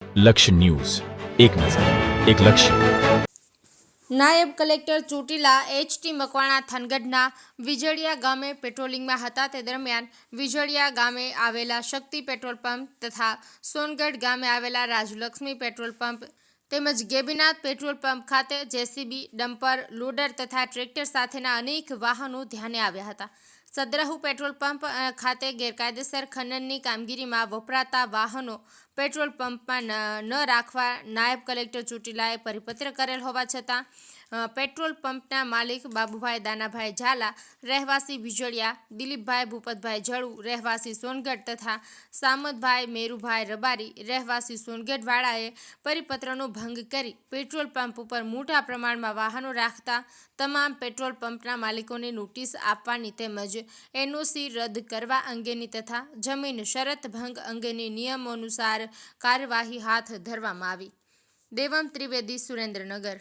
લક્ષ્ય ન્યૂઝ, એક નજર, એક લક્ષ્ય. નાયબ કલેક્ટર ચોટીલા એચ.ટી. મકવાણા થાનગઢના વિજળિયા ગામે પેટ્રોલિંગમાં હતા તે દરમિયાન વિજળિયા ગામે આવેલા શક્તિ પેટ્રોલ પંપ તથા સોનગઢ ગામે આવેલા રાજલક્ષ્મી પેટ્રોલ પંપ તેમજ ગેબીનાથ પેટ્રોલ પંપ ખાતે જેસીબી, ડમ્પર, લોડર તથા ટ્રેક્ટર સાથેના અનેક વાહનો ધ્યાને આવ્યા હતા. સદ્રહુ પેટ્રોલ પંપ ખાતે ગેરકાયદેસર ખનનની કામગીરીમાં વપરાતા વાહનો પેટ્રોલ પંપમાં ન રાખવા નાયબ કલેક્ટર ચોટીલાએ પરિપત્ર કરેલ હોવા છતાં પેટ્રોલ પંપના માલિક બાબુભાઈ દાનાભાઈ ઝાલા રહેવાસી વિજળિયા, દિલીપભાઈ ભૂપતભાઈ જળુ રહેવાસી સોનગઢ તથા સામતભાઈ મેરુભાઈ રબારી રહેવાસી સોનગઢવાળાએ પરિપત્રનો ભંગ કરી પેટ્રોલ પંપ ઉપર મોટા પ્રમાણમાં વાહનો રાખતા તમામ પેટ્રોલ પંપના માલિકોને નોટિસ આપવાની તેમજ એનઓસી રદ કરવા અંગેની તથા જમીન શરત ભંગ અંગેની નિયમોનુસાર કાર્યવાહી હાથ ધરવામાં આવી. દેવમ ત્રિવેદી, સુરેન્દ્રનગર.